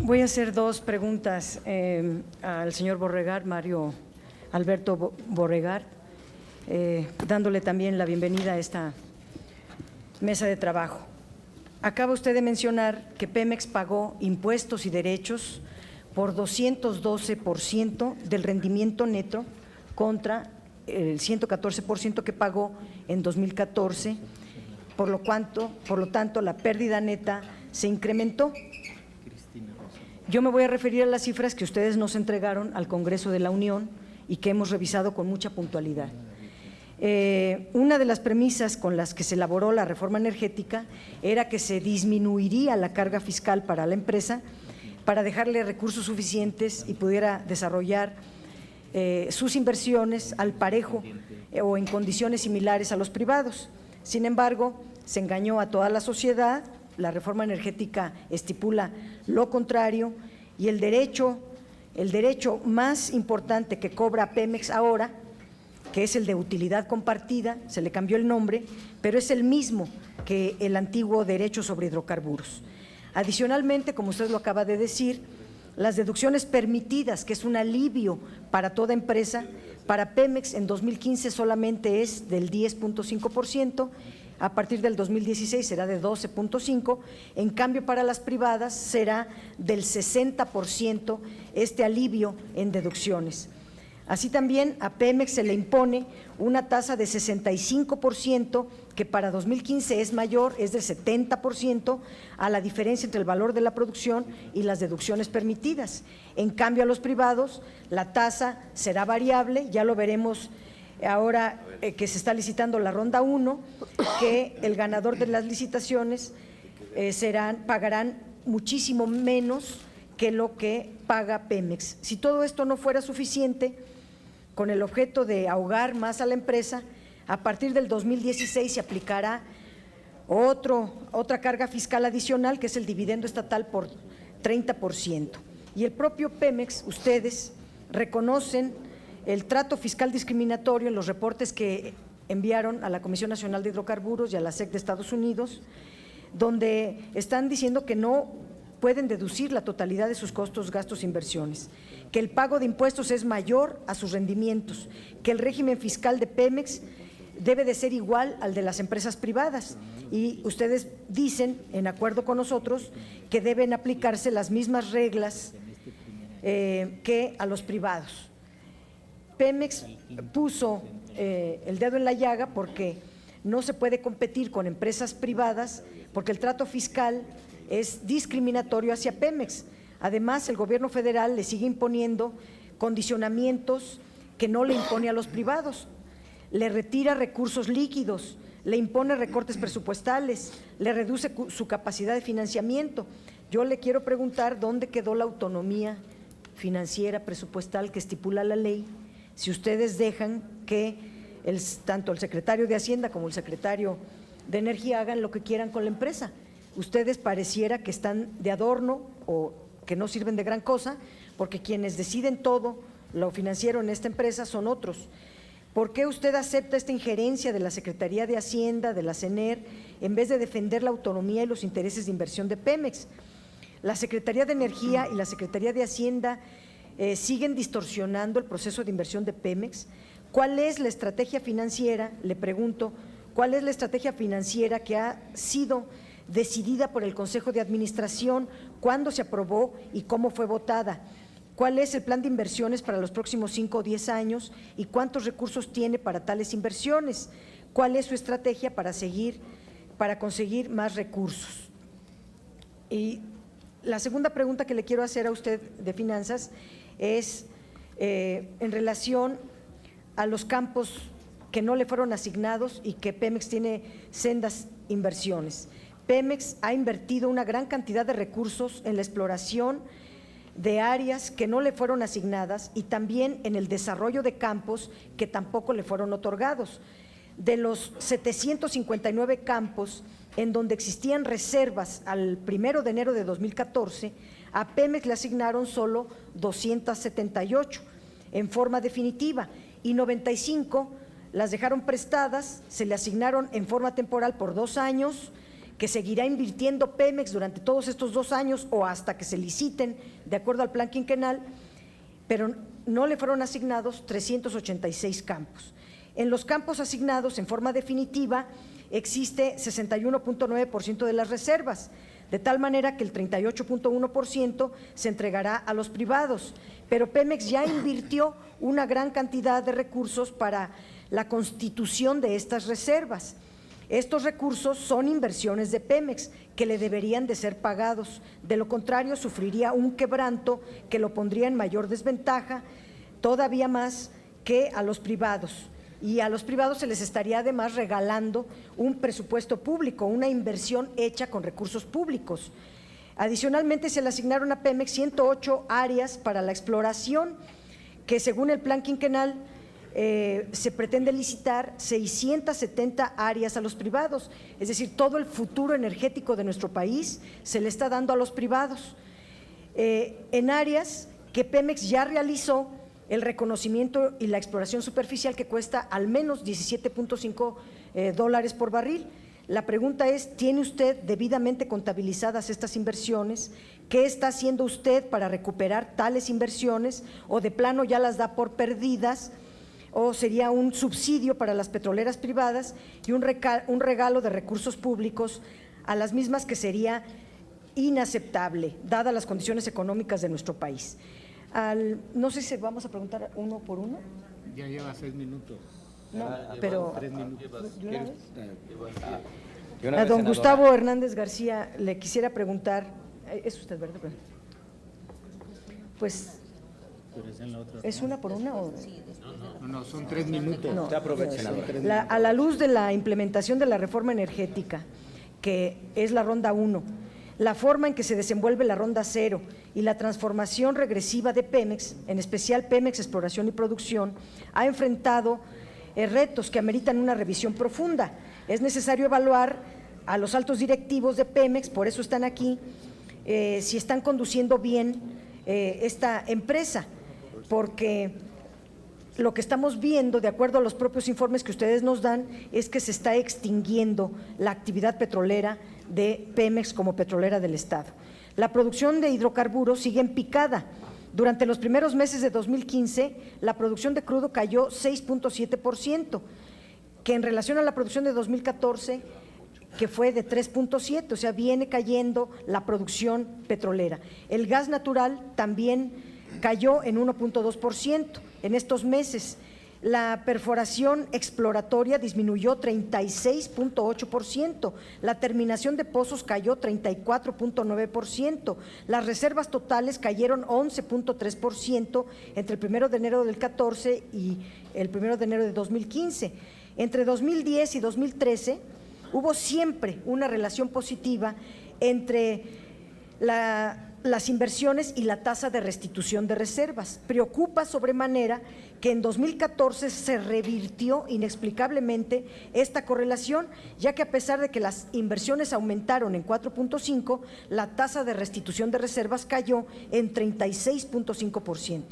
Voy a hacer dos preguntas al señor Borregar, Mario Alberto Borregar, dándole también la bienvenida a esta mesa de trabajo. Acaba usted de mencionar que Pemex pagó impuestos y derechos por 212% del rendimiento neto contra el 114% que pagó en 2014, por lo tanto, la pérdida neta se incrementó. Yo me voy a referir a las cifras que ustedes nos entregaron al Congreso de la Unión y que hemos revisado con mucha puntualidad. Una de las premisas con las que se elaboró la reforma energética era que se disminuiría la carga fiscal para la empresa para dejarle recursos suficientes y pudiera desarrollar sus inversiones al parejo o en condiciones similares a los privados. Sin embargo, se engañó a toda la sociedad. La reforma energética estipula lo contrario y el derecho más importante que cobra Pemex ahora, que es el de utilidad compartida, se le cambió el nombre, pero es el mismo que el antiguo derecho sobre hidrocarburos. Adicionalmente, como usted lo acaba de decir, las deducciones permitidas, que es un alivio para toda empresa, para Pemex en 2015 solamente es del 10.5%, a partir del 2016 será de 12.5%, en cambio para las privadas será del 60% este alivio en deducciones. Así también a Pemex se le impone una tasa de 65% que para 2015 es mayor, es del 70% a la diferencia entre el valor de la producción y las deducciones permitidas. En cambio a los privados la tasa será variable, ya lo veremos ahora que se está licitando la ronda 1, que el ganador de las licitaciones pagarán muchísimo menos que lo que paga Pemex. Si todo esto no fuera suficiente, con el objeto de ahogar más a la empresa, a partir del 2016 se aplicará otra carga fiscal adicional, que es el dividendo estatal por 30%. Y el propio Pemex, ustedes reconocen el trato fiscal discriminatorio en los reportes que enviaron a la Comisión Nacional de Hidrocarburos y a la SEC de Estados Unidos, donde están diciendo que no pueden deducir la totalidad de sus costos, gastos e inversiones, que el pago de impuestos es mayor a sus rendimientos, que el régimen fiscal de Pemex debe de ser igual al de las empresas privadas y ustedes dicen, en acuerdo con nosotros, que deben aplicarse las mismas reglas que a los privados. Pemex puso el dedo en la llaga porque no se puede competir con empresas privadas porque el trato fiscal es discriminatorio hacia Pemex. Además, el gobierno federal le sigue imponiendo condicionamientos que no le impone a los privados. Le retira recursos líquidos, le impone recortes presupuestales, le reduce su capacidad de financiamiento. Yo le quiero preguntar dónde quedó la autonomía financiera presupuestal que estipula la ley, si ustedes dejan que tanto el secretario de Hacienda como el secretario de Energía hagan lo que quieran con la empresa. Ustedes pareciera que están de adorno o que no sirven de gran cosa, porque quienes deciden todo lo financiero en esta empresa son otros. ¿Por qué usted acepta esta injerencia de la Secretaría de Hacienda, de la CENER, en vez de defender la autonomía y los intereses de inversión de Pemex? La Secretaría de Energía y la Secretaría de Hacienda siguen distorsionando el proceso de inversión de Pemex. ¿Cuál es la estrategia financiera? Le pregunto, ¿cuál es la estrategia financiera que ha sido decidida por el Consejo de Administración? ¿Cuándo se aprobó y cómo fue votada? ¿Cuál es el plan de inversiones para los próximos 5 o 10 años y cuántos recursos tiene para tales inversiones? ¿Cuál es su estrategia para conseguir más recursos? Y la segunda pregunta que le quiero hacer a usted de finanzas es en relación a los campos que no le fueron asignados y que Pemex tiene sendas inversiones. Pemex ha invertido una gran cantidad de recursos en la exploración de áreas que no le fueron asignadas y también en el desarrollo de campos que tampoco le fueron otorgados. De los 759 campos en donde existían reservas al 1 de enero de 2014, a Pemex le asignaron solo 278 en forma definitiva y 95 las dejaron prestadas, se le asignaron en forma temporal por 2 años, que seguirá invirtiendo Pemex durante todos estos 2 años o hasta que se liciten de acuerdo al plan quinquenal, pero no le fueron asignados 386 campos. En los campos asignados en forma definitiva existe 61.9% de las reservas, de tal manera que el 38.1% se entregará a los privados, pero Pemex ya invirtió una gran cantidad de recursos para la constitución de estas reservas. Estos recursos son inversiones de Pemex que le deberían de ser pagados, de lo contrario sufriría un quebranto que lo pondría en mayor desventaja, todavía más que a los privados. Y a los privados se les estaría además regalando un presupuesto público, una inversión hecha con recursos públicos. Adicionalmente se le asignaron a Pemex 108 áreas para la exploración, que según el plan quinquenal se pretende licitar 670 áreas a los privados, es decir, todo el futuro energético de nuestro país se le está dando a los privados, en áreas que Pemex ya realizó el reconocimiento y la exploración superficial, que cuesta al menos $17.5 por barril. La pregunta es, ¿tiene usted debidamente contabilizadas estas inversiones? ¿Qué está haciendo usted para recuperar tales inversiones? ¿O de plano ya las da por perdidas? ¿O sería un subsidio para las petroleras privadas y un regalo de recursos públicos a las mismas, que sería inaceptable, dadas las condiciones económicas de nuestro país? No sé si vamos a preguntar uno por uno. Ya lleva 6 minutos. No, pero 3 minutos. a don Gustavo Hernández García le quisiera preguntar, es usted, ¿verdad? Pues, ¿es una por una o? No, son 3 minutos. No, aproveche, a la luz de la implementación de la reforma energética, que es la ronda 1, la forma en que se desenvuelve la ronda 0 y la transformación regresiva de Pemex, en especial Pemex Exploración y Producción, ha enfrentado retos que ameritan una revisión profunda. Es necesario evaluar a los altos directivos de Pemex, por eso están aquí, si están conduciendo bien esta empresa, porque lo que estamos viendo, de acuerdo a los propios informes que ustedes nos dan, es que se está extinguiendo la actividad petrolera de Pemex como petrolera del Estado. La producción de hidrocarburos sigue en picada. Durante los primeros meses de 2015, la producción de crudo cayó 6.7%, que en relación a la producción de 2014, que fue de 3.7%, o sea, viene cayendo la producción petrolera. El gas natural también cayó en 1.2% en estos meses. La perforación exploratoria disminuyó 36.8%, la terminación de pozos cayó 34.9%, las reservas totales cayeron 11.3% entre el 1 de enero del 14 y el 1 de enero de 2015. Entre 2010 y 2013 hubo siempre una relación positiva entre las inversiones y la tasa de restitución de reservas. Preocupa sobremanera que en 2014 se revirtió inexplicablemente esta correlación, ya que a pesar de que las inversiones aumentaron en 4.5, la tasa de restitución de reservas cayó en 36.5%.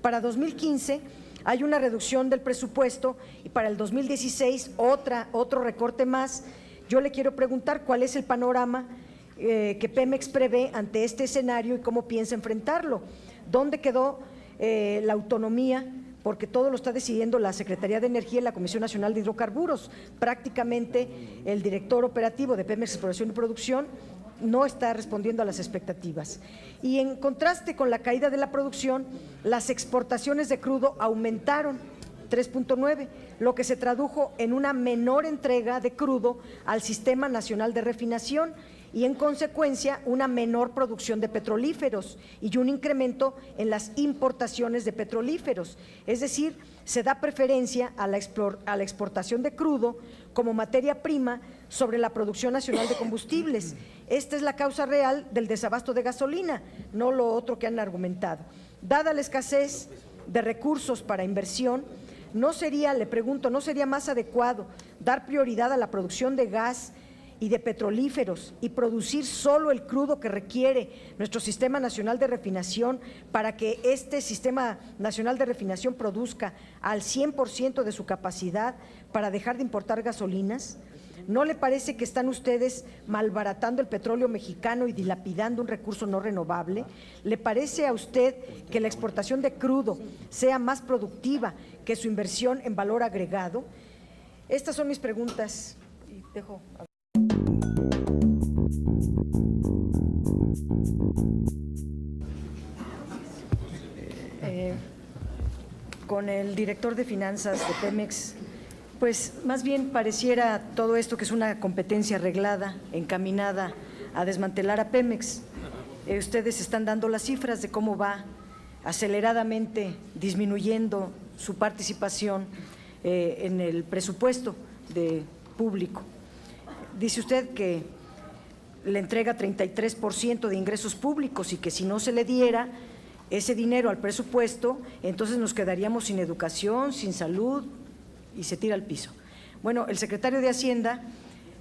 Para 2015 hay una reducción del presupuesto y para el 2016 otro recorte más. Yo le quiero preguntar cuál es el panorama que Pemex prevé ante este escenario y cómo piensa enfrentarlo. ¿Dónde quedó la autonomía? Porque todo lo está decidiendo la Secretaría de Energía y la Comisión Nacional de Hidrocarburos. Prácticamente el director operativo de Pemex Exploración y Producción no está respondiendo a las expectativas. Y en contraste con la caída de la producción, las exportaciones de crudo aumentaron 3.9, lo que se tradujo en una menor entrega de crudo al Sistema Nacional de Refinación y en consecuencia una menor producción de petrolíferos y un incremento en las importaciones de petrolíferos. Es decir, se da preferencia a la exportación de crudo como materia prima sobre la producción nacional de combustibles. Esta es la causa real del desabasto de gasolina, no lo otro que han argumentado. Dada la escasez de recursos para inversión, ¿no sería, le pregunto, no sería más adecuado dar prioridad a la producción de gas y de petrolíferos y producir solo el crudo que requiere nuestro Sistema Nacional de Refinación para que este Sistema Nacional de Refinación produzca al 100% de su capacidad para dejar de importar gasolinas? ¿No le parece que están ustedes malbaratando el petróleo mexicano y dilapidando un recurso no renovable? ¿Le parece a usted que la exportación de crudo sea más productiva que su inversión en valor agregado? Estas son mis preguntas. Y dejo. Con el director de finanzas de Pemex, pues más bien pareciera todo esto que es una competencia arreglada, encaminada a desmantelar a Pemex. Ustedes están dando las cifras de cómo va aceleradamente disminuyendo su participación en el presupuesto público. Dice usted que le entrega 33% de ingresos públicos y que si no se le diera ese dinero al presupuesto, entonces nos quedaríamos sin educación, sin salud y se tira al piso. Bueno, el secretario de Hacienda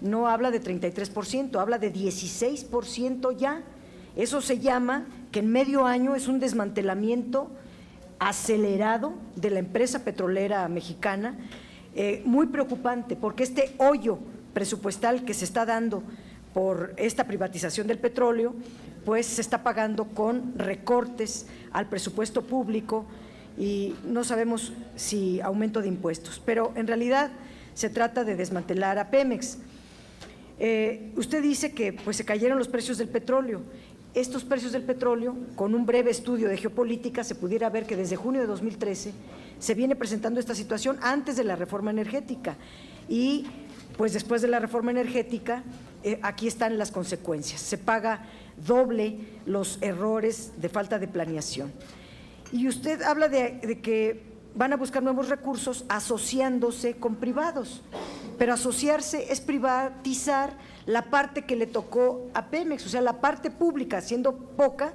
no habla de 33%, habla de 16% ya. Eso se llama que en medio año es un desmantelamiento acelerado de la empresa petrolera mexicana, muy preocupante, porque este hoyo presupuestal que se está dando por esta privatización del petróleo, pues se está pagando con recortes al presupuesto público y no sabemos si aumento de impuestos, pero en realidad se trata de desmantelar a Pemex. Usted dice que pues se cayeron los precios del petróleo. Estos precios del petróleo, con un breve estudio de geopolítica, se pudiera ver que desde junio de 2013 se viene presentando esta situación antes de la reforma energética y pues después de la reforma energética aquí están las consecuencias. Se paga doble los errores de falta de planeación. Y usted habla de que van a buscar nuevos recursos asociándose con privados, pero asociarse es privatizar la parte que le tocó a Pemex, o sea, la parte pública, siendo poca,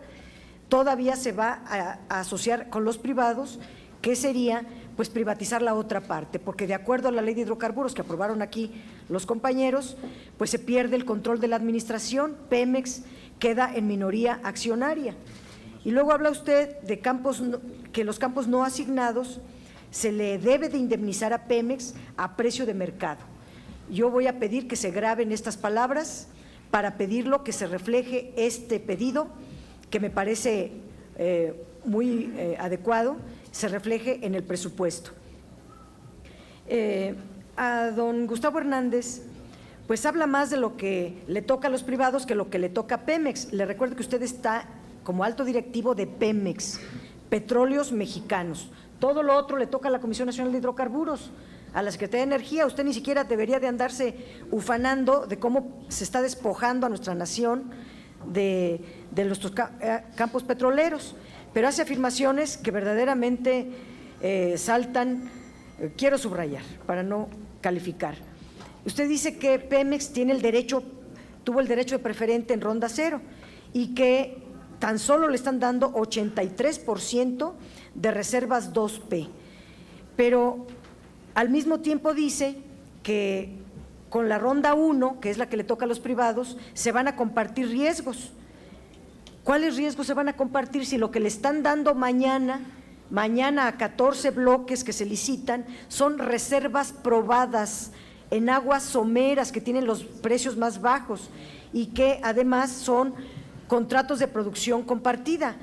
todavía se va a asociar con los privados, que sería pues privatizar la otra parte, porque de acuerdo a la ley de hidrocarburos que aprobaron aquí los compañeros, pues se pierde el control de la administración, Pemex queda en minoría accionaria. Y luego habla usted de que los campos no asignados se le debe de indemnizar a Pemex a precio de mercado. Yo voy a pedir que se graben estas palabras para pedirlo que se refleje este pedido, que me parece muy adecuado, se refleje en el presupuesto. A don Gustavo Hernández, pues habla más de lo que le toca a los privados que lo que le toca a Pemex. Le recuerdo que usted está como alto directivo de Pemex, Petróleos Mexicanos. Todo lo otro le toca a la Comisión Nacional de Hidrocarburos, a la Secretaría de Energía. Usted ni siquiera debería de andarse ufanando de cómo se está despojando a nuestra nación de nuestros campos petroleros, pero hace afirmaciones que verdaderamente saltan, quiero subrayar para no calificar. Usted dice que Pemex tuvo el derecho de preferente en ronda cero y que tan solo le están dando 83% de reservas 2P, pero al mismo tiempo dice que con la ronda 1, que es la que le toca a los privados, se van a compartir riesgos. ¿Cuáles riesgos se van a compartir si lo que le están dando mañana a 14 bloques que se licitan son reservas probadas en aguas someras que tienen los precios más bajos y que además son contratos de producción compartida?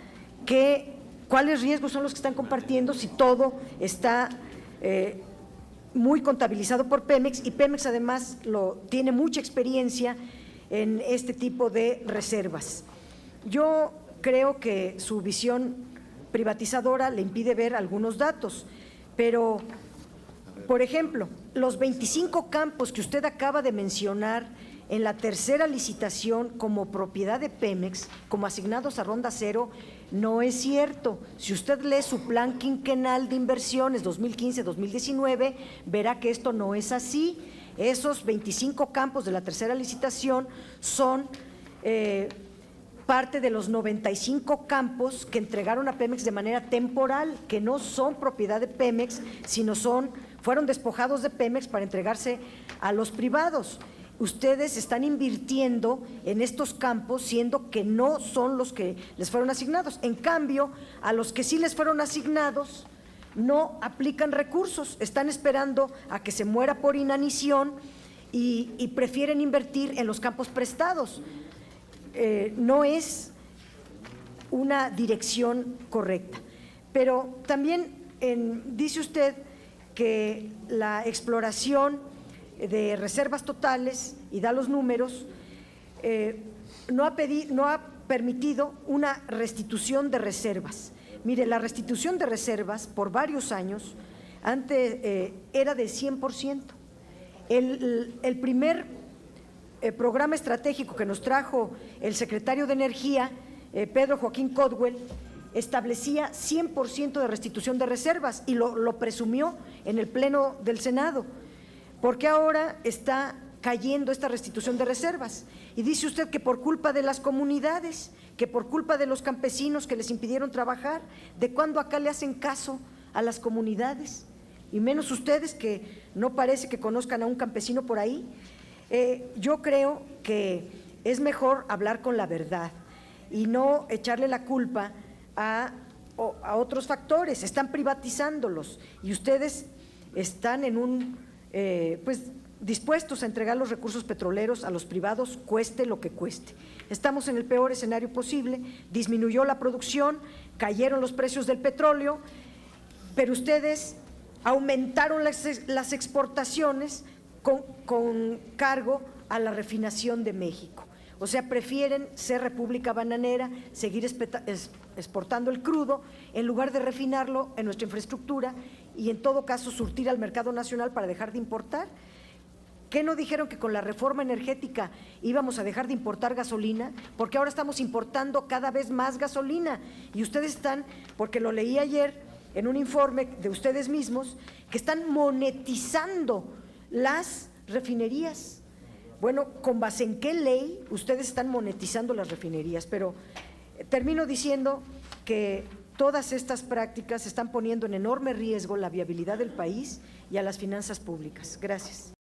¿Cuáles riesgos son los que están compartiendo si todo está muy contabilizado por Pemex? Y Pemex además tiene mucha experiencia en este tipo de reservas. Yo creo que su visión privatizadora le impide ver algunos datos, pero, por ejemplo, los 25 campos que usted acaba de mencionar en la tercera licitación como propiedad de Pemex, como asignados a ronda cero, no es cierto. Si usted lee su plan quinquenal de inversiones 2015-2019, verá que esto no es así. Esos 25 campos de la tercera licitación son parte de los 95 campos que entregaron a Pemex de manera temporal, que no son propiedad de Pemex, sino fueron despojados de Pemex para entregarse a los privados. Ustedes están invirtiendo en estos campos siendo que no son los que les fueron asignados. En cambio, a los que sí les fueron asignados no aplican recursos, están esperando a que se muera por inanición y prefieren invertir en los campos prestados. No es una dirección correcta. Pero también dice usted que la exploración de reservas totales, y da los números, no ha permitido una restitución de reservas. Mire, la restitución de reservas por varios años antes era del 100%. El primer programa estratégico que nos trajo el secretario de Energía, Pedro Joaquín Codwell, establecía 100% de restitución de reservas y lo presumió en el Pleno del Senado. ¿Por qué ahora está cayendo esta restitución de reservas? Y dice usted que por culpa de las comunidades, que por culpa de los campesinos que les impidieron trabajar. ¿De cuándo acá le hacen caso a las comunidades? Y menos ustedes, que no parece que conozcan a un campesino por ahí. Yo creo que es mejor hablar con la verdad y no echarle la culpa a otros factores. Están privatizándolos y ustedes están pues dispuestos a entregar los recursos petroleros a los privados, cueste lo que cueste. Estamos en el peor escenario posible, disminuyó la producción, cayeron los precios del petróleo, pero ustedes aumentaron las exportaciones con cargo a la refinación de México. O sea, prefieren ser república bananera, seguir exportando el crudo, en lugar de refinarlo en nuestra infraestructura y en todo caso surtir al mercado nacional para dejar de importar. ¿Qué no dijeron que con la reforma energética íbamos a dejar de importar gasolina? Porque ahora estamos importando cada vez más gasolina y ustedes están, porque lo leí ayer en un informe de ustedes mismos, que están monetizando las refinerías. Bueno, ¿con base en qué ley ustedes están monetizando las refinerías? Pero termino diciendo que todas estas prácticas están poniendo en enorme riesgo la viabilidad del país y a las finanzas públicas. Gracias.